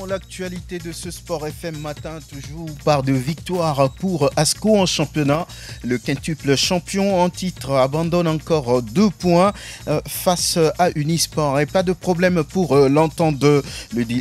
l'actualité de ce Sport FM matin, toujours par de victoires pour Asco en championnat. Le quintuple champion en titre abandonne encore 2 points face à Unisport. Et pas de problème pour l'entente. Le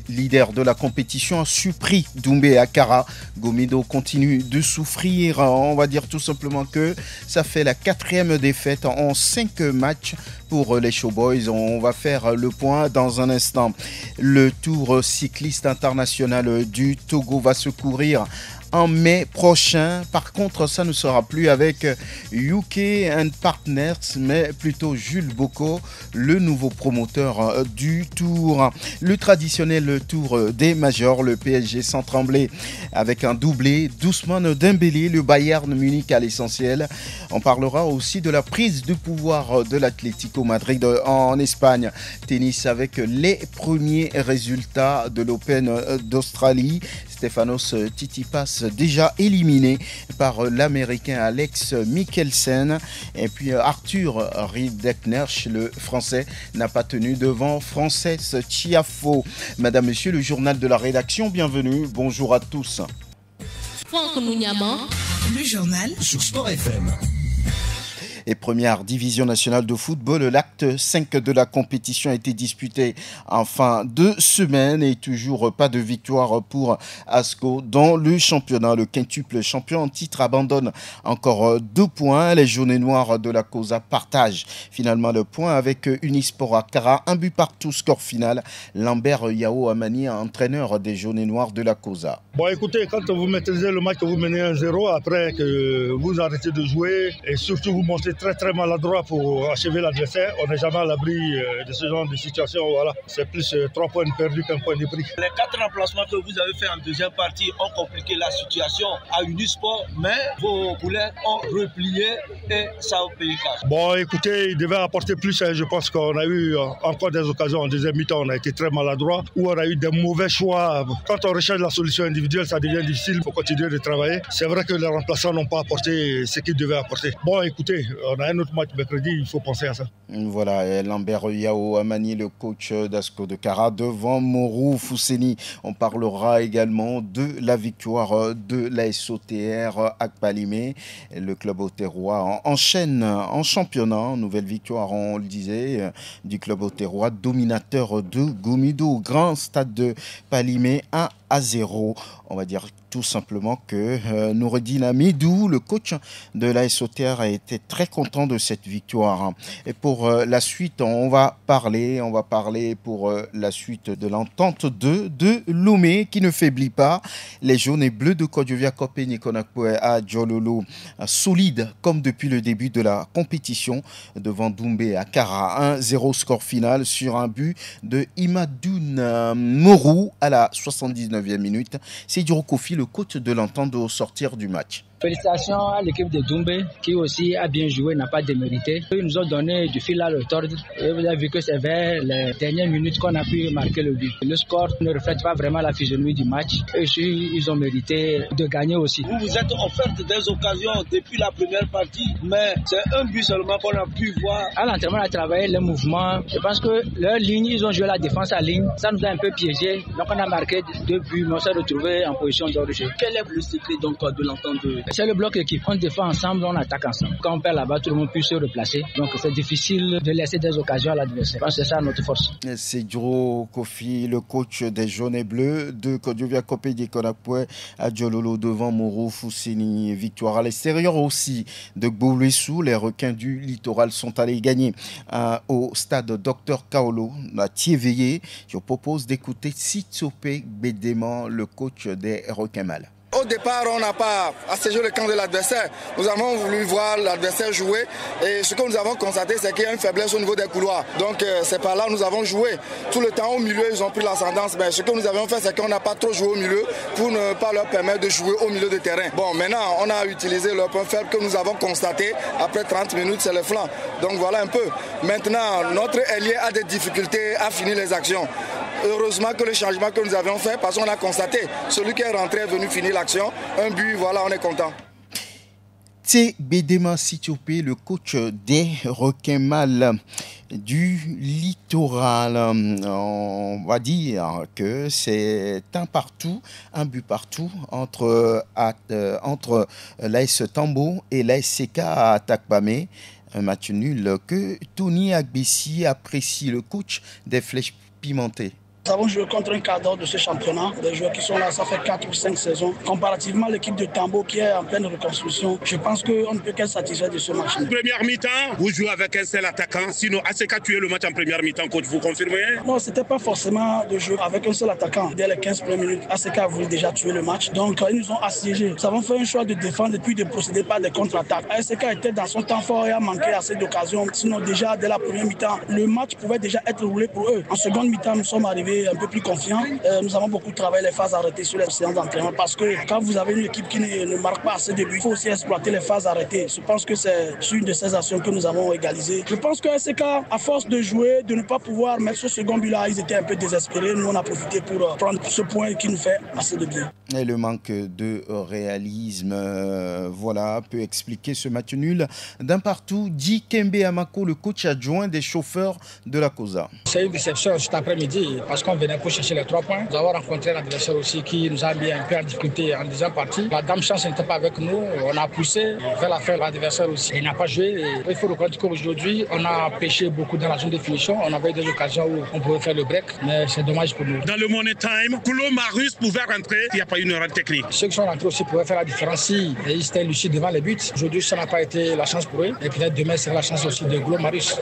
leader de la compétition a surpris Doumbé Akara. Gomido continue de souffrir. On va dire tout simplement que ça fait la 4e défaite en 5 matchs pour les Showboys. On va faire le point dans un instant. Le Tour cycliste international du Togo va se courir en mai prochain. Par contre, ça ne sera plus avec UK and Partners, mais plutôt Jules Bocco, le nouveau promoteur du Tour. Le traditionnel Tour des Majors, le PSG sans trembler avec un doublé d'Ousmane Dembélé, le Bayern Munich à l'essentiel. On parlera aussi de la prise de pouvoir de l'Atlético Madrid en Espagne. Tennis avec les premiers résultats de l'Open d'Australie. Stefanos Tsitsipas déjà éliminé par l'Américain Alex Mikkelsen. Et puis Arthur Rideknerch, le Français, n'a pas tenu devant Frances Tiafoe. Madame, Monsieur, le journal de la rédaction, bienvenue. Bonjour à tous. Franck Mouniaman, le journal sur Sport FM. Et première division nationale de football, l'acte 5 de la compétition a été disputé en fin de semaine et toujours pas de victoire pour Asco dans le championnat. Le quintuple champion en titre abandonne encore 2 points. Les jaunes et noirs de la Cosa partagent finalement le point avec Unisport Akara. Un but partout, score final. Lambert Yao Amani, entraîneur des jaunes et noirs de la Cosa. Bon, écoutez, quand vous maîtrisez le match, que vous menez 1-0, après que vous arrêtez de jouer et surtout vous montez très maladroit pour achever l'adversaire, on n'est jamais à l'abri de ce genre de situation. Voilà. C'est plus 3 points perdus qu'un point de pris. Les 4 remplacements que vous avez fait en deuxième partie ont compliqué la situation à Unisport, mais vos poulets ont replié et ça a payé cash. Bon, écoutez, il devait apporter plus. Je pense qu'on a eu encore des occasions en deuxième mi-temps. On a été très maladroit ou on a eu des mauvais choix. Quand on recherche la solution individuelle, ça devient difficile pour continuer de travailler. C'est vrai que les remplaçants n'ont pas apporté ce qu'ils devaient apporter. Bon, écoutez, on a un autre match mercredi, il faut penser à ça. Voilà, Lambert Yao Amani, le coach d'Asco de Kara, devant Morou Fousseni. On parlera également de la victoire de la SOTR Akpalimé. Le club auterrois enchaîne en championnat. Nouvelle victoire, on le disait, du club auterrois, dominateur de Gomido. Grand stade de Palimé, 1-0. On va dire tout simplement que Noureddin Amidou, le coach de la SOTR, a été très content de cette victoire. Et pour la suite, on va parler pour la suite de l'entente de Lomé qui ne faiblit pas. Les jaunes et bleus de Côte d'Ivoire Kopé Nikonakwe à Djololo, solide comme depuis le début de la compétition devant Doumbé Akara. 1-0 score final sur un but de Imadoun Morou à la 79e minute. C'est Djiro Kofi, le coach de l'entente au sortir du match. Félicitations à l'équipe de Doumbé qui aussi a bien joué, n'a pas démérité. Ils nous ont donné du fil à retordre et vous avez vu que c'est vers les dernières minutes qu'on a pu marquer le but. Le score ne reflète pas vraiment la physionomie du match et ils ont mérité de gagner aussi. Vous vous êtes offert des occasions depuis la première partie, mais c'est un but seulement qu'on a pu voir. À l'entraînement, on a travaillé les mouvements. Je pense que leur ligne, ils ont joué la défense à ligne. Ça nous a un peu piégé. Donc on a marqué 2 buts, mais on s'est retrouvé en position de jeu. Quel est le secret donc de l'entente de... C'est le bloc équipe. On défend ensemble, on attaque ensemble. Quand on perd là-bas, tout le monde peut se replacer. Donc c'est difficile de laisser des occasions à l'adversaire. Je pense que c'est ça notre force. C'est Djiro Kofi, le coach des jaunes et bleus de Côte d'Ivoire Kopé Nikonakwe à Djololo devant Morou Fousseni. Victoire à l'extérieur aussi de Gboulouissou. Les requins du littoral sont allés gagner au stade Dr Kaolo à Thiéveillé. Je propose d'écouter Sitsope Bédéman, le coach des requins mâles. Au départ, on n'a pas assiégé le camp de l'adversaire. Nous avons voulu voir l'adversaire jouer et ce que nous avons constaté, c'est qu'il y a une faiblesse au niveau des couloirs. Donc c'est par là que nous avons joué. Tout le temps au milieu, ils ont pris l'ascendance. Mais ce que nous avons fait, c'est qu'on n'a pas trop joué au milieu pour ne pas leur permettre de jouer au milieu de terrain. Bon, maintenant, on a utilisé le point faible que nous avons constaté. Après 30 minutes, c'est le flanc. Donc voilà un peu. Maintenant, notre ailier a des difficultés à finir les actions. Heureusement que le changement que nous avions fait, parce qu'on a constaté, celui qui est rentré est venu finir l'action. Un but, voilà, on est content. C'est Bédéma Sitsope, le coach des requins mâles. du littoral. On va dire que c'est un but partout entre l'AS Tambo et l'ASCK à Takbamé. Un match nul que Tony Agbessi apprécie, le coach des Flèches Pimentées. Nous avons joué contre un cadre de ce championnat, des joueurs qui sont là, ça fait 4 ou 5 saisons. Comparativement à l'équipe de Tambo qui est en pleine reconstruction, je pense qu'on ne peut qu'être satisfait de ce match. Première mi-temps, vous jouez avec un seul attaquant, sinon ASCK a tué le match en première mi-temps, coach, vous confirmez? Non, c'était pas forcément de jouer avec un seul attaquant. Dès les 15 premières minutes, ASCK a voulu déjà tuer le match, donc ils nous ont assiégés. Nous avons fait un choix de défendre et puis de procéder par des contre-attaques. ASCK était dans son temps fort et a manqué assez d'occasions. Sinon déjà, dès la première mi-temps, le match pouvait déjà être roulé pour eux. En seconde mi-temps, nous sommes arrivés un peu plus confiants. Nous avons beaucoup travaillé les phases arrêtées sur les séances d'entraînement parce que quand vous avez une équipe qui ne marque pas assez de buts, il faut aussi exploiter les phases arrêtées. Je pense que c'est sur une de ces actions que nous avons égalisé. Je pense que ASCK, à force de jouer, de ne pas pouvoir mettre ce second but-là, ils étaient un peu désespérés. Nous, on a profité pour prendre ce point qui nous fait assez de bien. Et le manque de réalisme, peut expliquer ce match nul d'un partout. Dit Kembe Amako, le coach adjoint des chauffeurs de la COSA. C'est une déception cet après-midi parce qu'on venait pour chercher les 3 points. Nous avons rencontré l'adversaire aussi qui nous a mis un peu en difficulté en deuxième partie. La dame chance n'était pas avec nous. On a poussé vers la fin l'adversaire aussi. Il n'a pas joué. Et il faut reconnaître qu'aujourd'hui, on a pêché beaucoup dans la zone de finition. On avait des occasions où on pouvait faire le break, mais c'est dommage pour nous. Dans le Money Time, Koulou Marus pouvait rentrer. Il n'y a pas eu une erreur technique. Ceux qui sont rentrés aussi pouvaient faire la différence si ils étaient lucides devant les buts. Aujourd'hui, ça n'a pas été la chance pour eux. Et peut-être demain, c'est la chance aussi de Koulou Marus.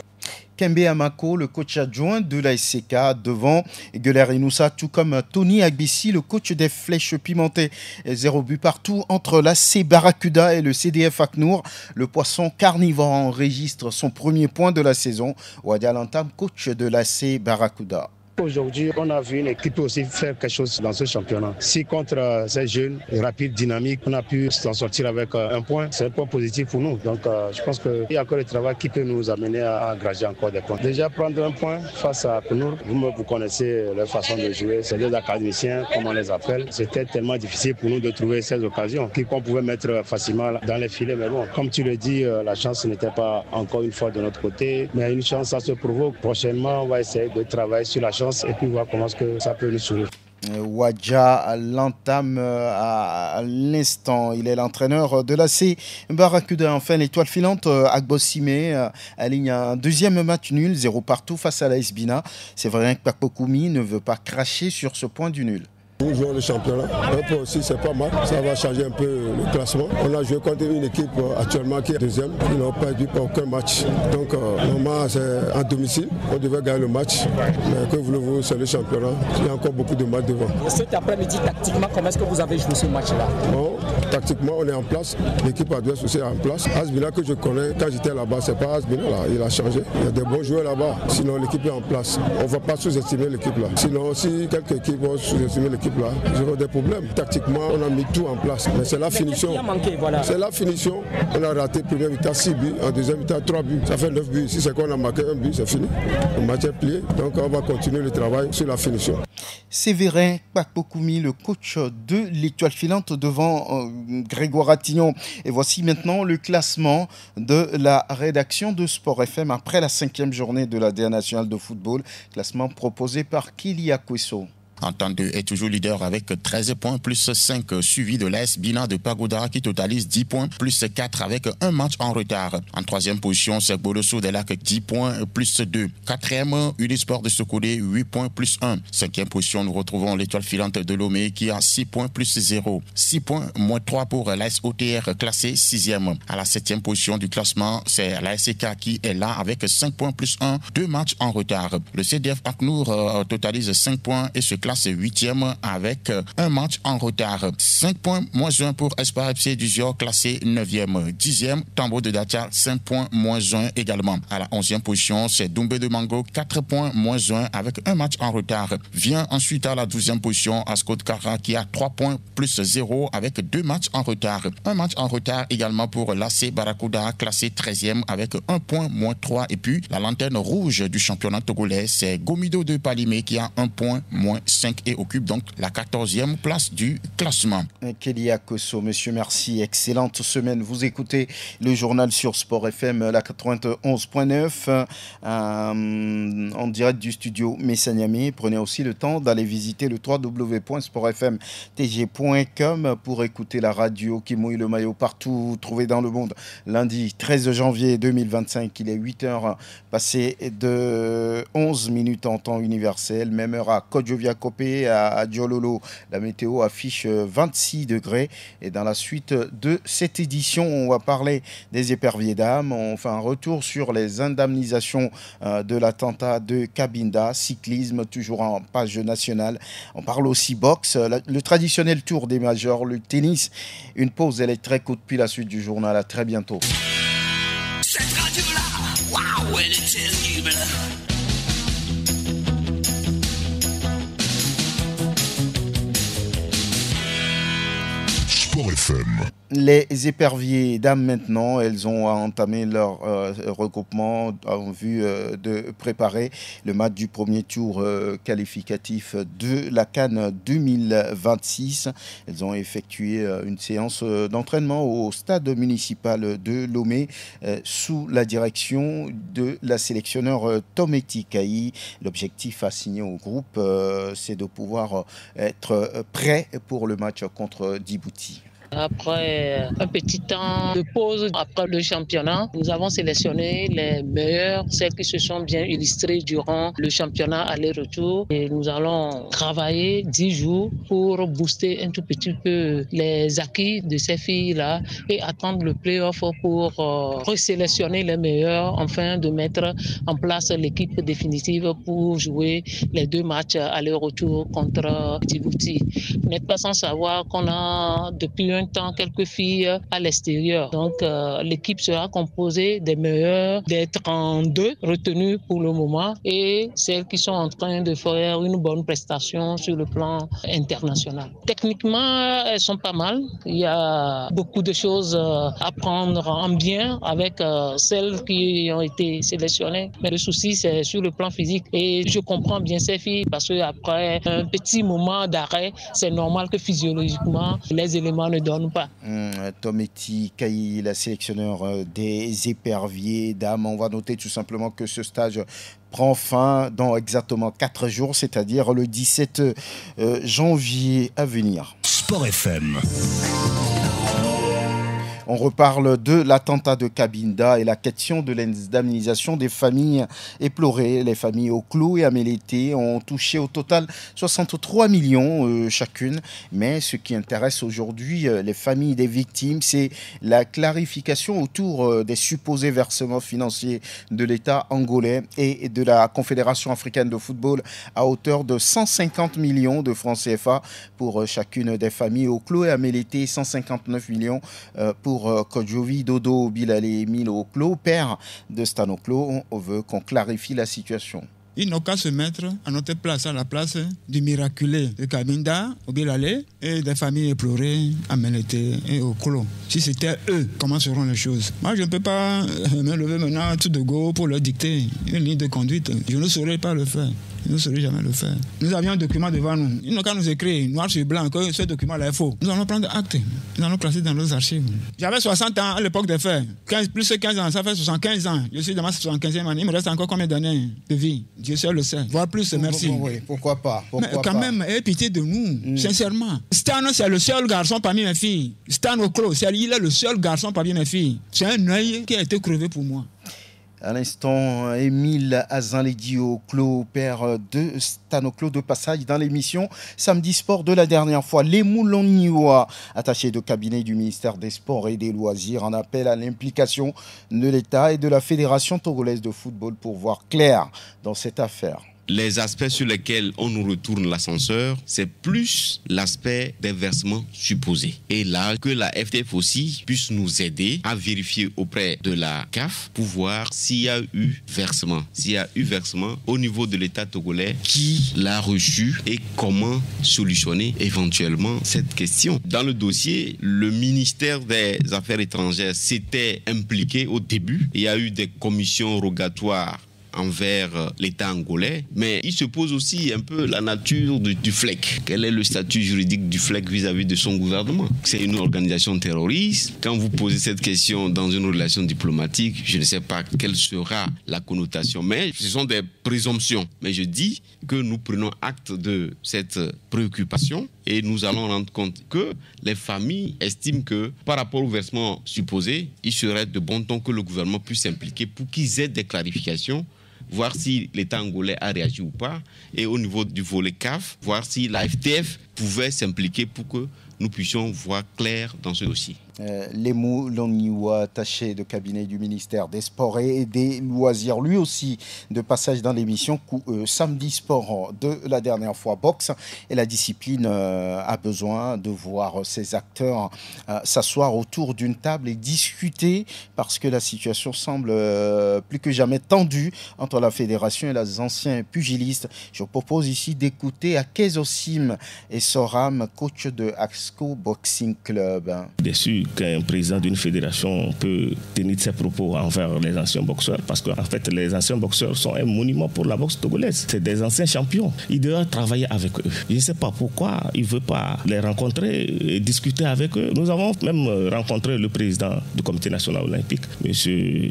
Kembe Amako, le coach adjoint de l'ASCK, devant Gueler Inoussa, tout comme Tony Agbessi, le coach des Flèches Pimentées. 0 but partout entre l'AC Barracuda et le CDF Aknour. Le poisson carnivore enregistre son premier point de la saison. Wadi Alantam, coach de l'AC Barracuda. Aujourd'hui, on a vu une équipe aussi faire quelque chose dans ce championnat. Si contre ces jeunes, rapides, dynamiques, on a pu s'en sortir avec un point, c'est un point positif pour nous. Donc je pense qu'il y a encore du travail qui peut nous amener à engager encore des points. Déjà prendre un point face à Kounour, vous connaissez leur façon de jouer, c'est des académiciens, comme on les appelle. C'était tellement difficile pour nous de trouver ces occasions qu'on pouvait mettre facilement dans les filets. Mais bon, comme tu le dis, la chance n'était pas encore une fois de notre côté. Mais une chance, ça se provoque. Prochainement, on va essayer de travailler sur la chance et puis voir comment ça peut nous sourire. Wadja l'entame à l'instant. Il est l'entraîneur de l'AC Barracuda. Enfin, l'étoile filante Agbosime aligne un deuxième match nul, 0 partout face à l'AS Bina. C'est vrai que Papokoumi ne veut pas cracher sur ce point du nul. Nous jouons le championnat. Un peu aussi, c'est pas mal. Ça va changer un peu le classement. On a joué contre une équipe actuellement qui est deuxième. Ils n'ont pas perdu aucun match. Donc, normalement, c'est en domicile. On devait gagner le match. Mais que voulez-vous, c'est le championnat. Il y a encore beaucoup de matchs devant. Cet après-midi, tactiquement, comment est-ce que vous avez joué ce match-là? Bon, tactiquement, on est en place. L'équipe adverse aussi est en place. Asbina que je connais, quand j'étais là-bas, c'est pas Asbina là. Il a changé. Il y a des bons joueurs là-bas. Sinon, l'équipe est en place. On ne va pas sous-estimer l'équipe là. Sinon, si quelques équipes vont sous-estimer l'équipe là, ils auront des problèmes. Tactiquement, on a mis tout en place. Mais c'est la finition. C'est la finition. On a raté première mi-temps 6 buts, en deuxième mi-temps 3 buts. Ça fait 9 buts. Si c'est qu'on a marqué un but, c'est fini. Le match est plié. Donc on va continuer le travail sur la finition. Séverin Kpakpokoumi, le coach de l'étoile filante devant Grégoire Attignon. Et voici maintenant le classement de la rédaction de Sport FM après la 5e journée de la DA nationale de football. Classement proposé par Kylia Kwesso. Entendeux est toujours leader avec 13 points plus 5, suivi de l'AS Bina de Pagoda qui totalise 10 points plus 4 avec un match en retard. En 3e position, c'est Bolosso des Lacs 10 points plus 2. 4e, Unisport de Sokodé 8 points plus 1. 5e position, nous retrouvons l'étoile filante de Lomé qui a 6 points plus 0. 6 points moins 3 pour l'AS OTR classé 6e. À la 7e position du classement, c'est l'ASK qui est là avec 5 points plus 1, 2 matchs en retard. Le CDF Aknour totalise 5 points et se classe 8e avec un match en retard. 5 points moins 1 pour Espoir FC du Zior classé 9e. 10e, Tambo de Datia 5 points moins 1 également. À la 11e position, c'est Doumbé de Mango 4 points moins 1 avec un match en retard. Vient ensuite à la 12e position Ascot Kara qui a 3 points plus 0 avec 2 matchs en retard. Un match en retard également pour l'AC Barracuda classé 13e avec 1 point moins 3. Et puis la lanterne rouge du championnat togolais, c'est Gomido de Palimé qui a 1 point moins 5. 5 et occupe donc la 14e place du classement. Kélia Kosso, monsieur, merci. Excellente semaine. Vous écoutez le journal sur Sport FM, la 91.9, en direct du studio Messaniamé. Prenez aussi le temps d'aller visiter le www.sportfmtg.com pour écouter la radio qui mouille le maillot partout trouvé dans le monde. Lundi 13 janvier 2025, il est 8h passé de 11 minutes en temps universel. Même heure à Kodjovia-Kopé, à Djololo. La météo affiche 26 degrés. Et dans la suite de cette édition, on va parler des éperviers d'âme. On fait un retour sur les indemnisations de l'attentat de Cabinda. Cyclisme, toujours en page nationale. On parle aussi boxe, le traditionnel tour des majors, le tennis. Une pause électrique puis la suite du journal. À très bientôt. Cette radio-là, waouh, elle est terrible. Sport FM. Les éperviers d'âme maintenant, elles ont entamé leur regroupement en vue de préparer le match du premier tour qualificatif de la CAN 2026. Elles ont effectué une séance d'entraînement au stade municipal de Lomé sous la direction de la sélectionneur Tometi Kayi. L'objectif assigné au groupe, c'est de pouvoir être prêt pour le match contre Djibouti. Après un petit temps de pause, après le championnat, nous avons sélectionné les meilleurs, celles qui se sont bien illustrées durant le championnat aller-retour. Et nous allons travailler 10 jours pour booster un tout petit peu les acquis de ces filles-là et attendre le play-off pour resélectionner les meilleurs, afin de mettre en place l'équipe définitive pour jouer les 2 matchs aller-retour contre Djibouti. Vous n'êtes pas sans savoir qu'on a depuis un temps quelques filles à l'extérieur. Donc l'équipe sera composée des meilleurs, des 32 retenus pour le moment et celles qui sont en train de faire une bonne prestation sur le plan international. Techniquement, elles sont pas mal. Il y a beaucoup de choses à prendre en bien avec celles qui ont été sélectionnées. Mais le souci, c'est sur le plan physique. Et je comprends bien ces filles parce qu'après un petit moment d'arrêt, c'est normal que physiologiquement, les éléments ne donnent pas. Tometi Kayi, la sélectionneur des éperviers d'âme. On va noter tout simplement que ce stage prend fin dans exactement 4 jours, c'est-à-dire le 17 janvier à venir. Sport FM. On reparle de l'attentat de Cabinda et la question de l'indemnisation des familles éplorées. Les familles Oklo et Amélété ont touché au total 63 millions chacune. Mais ce qui intéresse aujourd'hui les familles des victimes, c'est la clarification autour des supposés versements financiers de l'État angolais et de la Confédération africaine de football à hauteur de 150 millions de francs CFA pour chacune des familles Oklo et Amélété, 159 millions pour Kodjovi Dodo Bilale Emile Oklo, père de Stan Oklo. On veut qu'on clarifie la situation. Ils n'ont qu'à se mettre à notre place, à la place du miraculé de Cabinda, Obilale, et des familles éplorées, Amélété et Oklo. Si c'était eux, comment seront les choses? Moi, je ne peux pas me lever maintenant tout de go pour leur dicter une ligne de conduite. Je ne saurais pas le faire. Je ne saurais jamais le faire. Nous avions un document devant nous. Ils n'ont qu'à nous écrire, noir sur blanc, que ce document-là est faux. Nous allons prendre acte. Nous allons classer dans nos archives. J'avais 60 ans à l'époque des faits. Plus de 15 ans, ça fait 75 ans. Je suis dans ma 75e année. Il me reste encore combien d'années de vie? Dieu seul le sait. Voire plus, merci. Oui, pourquoi pas? Mais quand même, ayez pitié de nous, sincèrement. Stan, c'est le seul garçon parmi mes filles. Stan Oklo, il est le seul garçon parmi mes filles. C'est un œil qui a été crevé pour moi. À l'instant, Émile Azanledi Oklo, père de Stan Oklo, de passage dans l'émission Samedi Sport de la dernière fois. Les Mouloniwa, attachés de cabinet du ministère des Sports et des Loisirs, en appellent à l'implication de l'État et de la Fédération togolaise de football pour voir clair dans cette affaire. Les aspects sur lesquels on nous retourne l'ascenseur, c'est plus l'aspect des versements supposés. Et là, que la FTF aussi puisse nous aider à vérifier auprès de la CAF pour voir s'il y a eu versement. S'il y a eu versement au niveau de l'État togolais, qui l'a reçu et comment solutionner éventuellement cette question. Dans le dossier, le ministère des Affaires étrangères s'était impliqué au début. Il y a eu des commissions rogatoires envers l'État angolais, mais il se pose aussi un peu la nature du FLEC. Quel est le statut juridique du FLEC vis-à-vis de son gouvernement? C'est une organisation terroriste. Quand vous posez cette question dans une relation diplomatique, je ne sais pas quelle sera la connotation, mais ce sont des présomptions. Mais je dis que nous prenons acte de cette préoccupation et nous allons rendre compte que les familles estiment que par rapport au versement supposé, il serait de bon ton que le gouvernement puisse s'impliquer pour qu'ils aient des clarifications, voir si l'État angolais a réagi ou pas, et au niveau du volet CAF, voir si la FTF pouvait s'impliquer pour que nous puissions voir clair dans ce dossier. Lemou Longniwa, attaché de cabinet du ministère des Sports et des Loisirs, lui aussi de passage dans l'émission Samedi Sport de la dernière fois boxe. Et la discipline a besoin de voir ses acteurs s'asseoir autour d'une table et discuter parce que la situation semble plus que jamais tendue entre la fédération et les anciens pugilistes. Je propose ici d'écouter Akezosim et Soram, coach de AXCO Boxing Club. Déçu qu'un président d'une fédération peut tenir ses propos envers les anciens boxeurs parce qu'en fait les anciens boxeurs sont un monument pour la boxe togolaise. C'est des anciens champions. Il doit travailler avec eux. Je ne sais pas pourquoi il ne veut pas les rencontrer et discuter avec eux. Nous avons même rencontré le président du comité national olympique, M.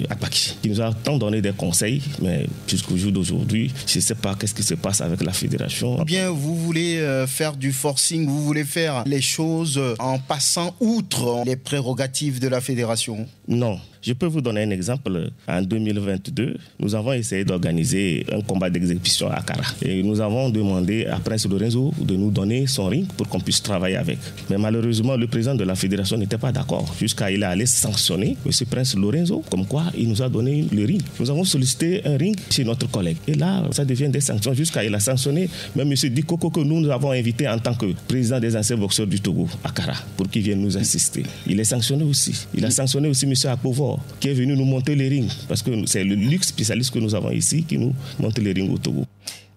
Akbaki, qui nous a tant donné des conseils, mais jusqu'au jour d'aujourd'hui, je ne sais pas qu'est-ce qui se passe avec la fédération. Bien, vous voulez faire du forcing, vous voulez faire les choses en passant outre les prérogatives de la fédération? Non. Je peux vous donner un exemple. En 2022, nous avons essayé d'organiser un combat d'exécution à Kara. Et nous avons demandé à Prince Lorenzo de nous donner son ring pour qu'on puisse travailler avec. Mais malheureusement, le président de la fédération n'était pas d'accord. Jusqu'à il est allé sanctionner M. Prince Lorenzo, comme quoi il nous a donné le ring. Nous avons sollicité un ring chez notre collègue. Et là, ça devient des sanctions. Jusqu'à il a sanctionné même M. Dikoko que nous avons invité en tant que président des anciens boxeurs du Togo à Kara pour qu'il vienne nous assister. Il est sanctionné aussi. Il a sanctionné aussi M. Akpovo, qui est venu nous monter les rings, parce que c'est le luxe spécialiste que nous avons ici qui nous monte les rings au Togo.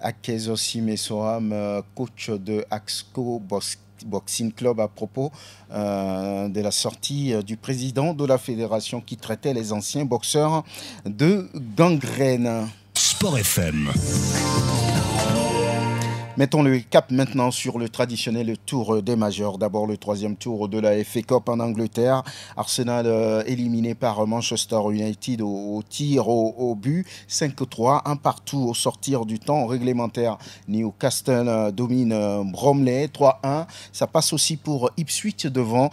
Akezosim Soham, coach de AXCO Boxing Club, à propos de la sortie du président de la fédération qui traitait les anciens boxeurs de gangrène. Sport FM. Mettons le cap maintenant sur le traditionnel tour des majors. D'abord le troisième tour de la FA Cup en Angleterre. Arsenal éliminé par Manchester United au tir au but. 5-3, un partout au sortir du temps réglementaire. Newcastle domine Bromley 3-1. Ça passe aussi pour Ipswich devant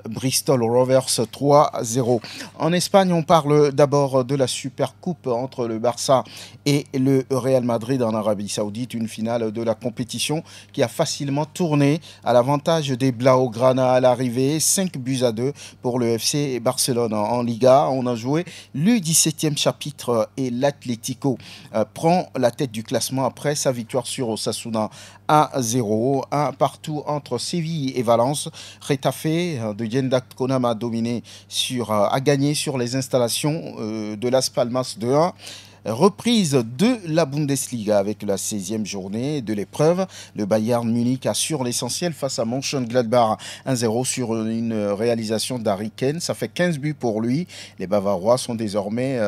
Bristol Rovers 3-0. En Espagne, on parle d'abord de la Super Coupe entre le Barça et le Real Madrid en Arabie Saoudite. Une finale de la compétition qui a facilement tourné à l'avantage des Blaugrana à l'arrivée. 5-2 pour le FC Barcelone. En Liga, on a joué le 17e chapitre et l'Atlético prend la tête du classement après sa victoire sur Osasuna 1-0. Un partout entre Séville et Valence. Retafe de Yendak Konam a gagné sur les installations de Las Palmas 2-1. Reprise de la Bundesliga avec la 16e journée de l'épreuve. Le Bayern Munich assure l'essentiel face à Mönchengladbach 1-0 sur une réalisation d'Harry Kane. Ça fait 15 buts pour lui. Les Bavarois sont désormais,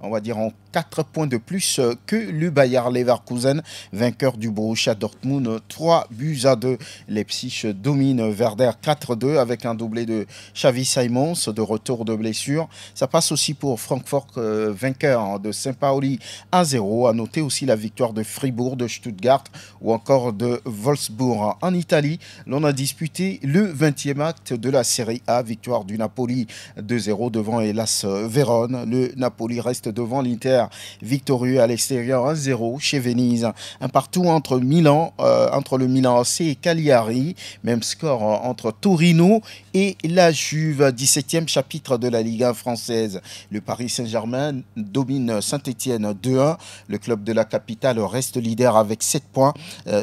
on va dire, en 4 points de plus que le Bayer Leverkusen, vainqueur du Borussia Dortmund 3-2. Leipzig domine Werder 4-2 avec un doublé de Xavi Simons de retour de blessure. Ça passe aussi pour Francfort, vainqueur de Saint-Pauli 1-0. À noter aussi la victoire de Fribourg, de Stuttgart ou encore de Wolfsburg. En Italie, l'on a disputé le 20e acte de la Serie A. Victoire du Napoli 2-0 devant Hellas Vérone. Le Napoli reste devant l'Inter, victorieux à l'extérieur 1-0 chez Venise. Un partout entre le Milan AC et Cagliari. Même score entre Torino et la Juve. 17e chapitre de la Ligue 1 française. Le Paris Saint-Germain domine Saint-Etienne 2-1. Le club de la capitale reste leader avec 7 points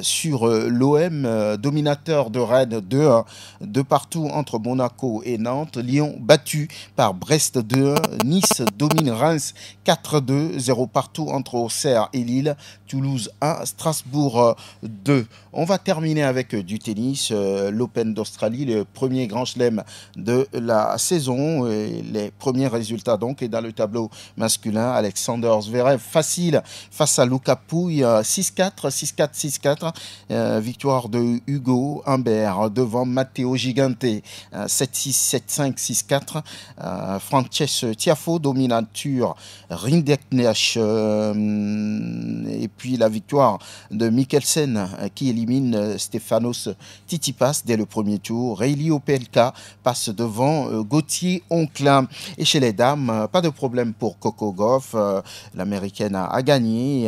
sur l'OM, dominateur de Rennes 2-1. De partout entre Monaco et Nantes. Lyon battu par Brest 2-1. Nice domine Reims 4-2. 0 partout entre Auxerre et Lille. Toulouse 1, Strasbourg 2. On va terminer avec du tennis. L'Open d'Australie, le premier grand chelem de la saison. Et les premiers résultats donc. Et dans le tableau masculin, Alexander Alexander Zverev facile face à Luca Pouille 6-4, 6-4, 6-4. Victoire de Hugo Humbert devant Matteo Gigante 7-6, 7-5, 6-4. Frances Tiafoe dominature Rinderknecht et puis la victoire de Mikkelsen qui élimine Stefanos Tsitsipas dès le premier tour. Reilly Opelka passe devant Gauthier Onclin. Et chez les dames, pas de problème pour Coco Gauff. L'américaine a gagné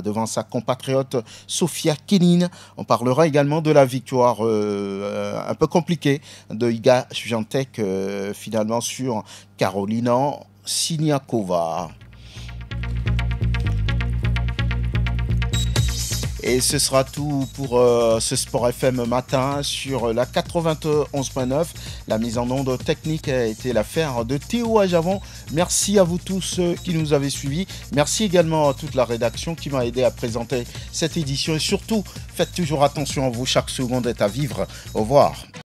devant sa compatriote Sofia Kenin. On parlera également de la victoire un peu compliquée de Iga Swiatek finalement sur Karolina Siniakova. Et ce sera tout pour ce Sport FM matin sur la 91.9. La mise en onde technique a été l'affaire de Théo Ajavon. Merci à vous tous qui nous avez suivis. Merci également à toute la rédaction qui m'a aidé à présenter cette édition. Et surtout, faites toujours attention à vous. Chaque seconde est à vivre. Au revoir.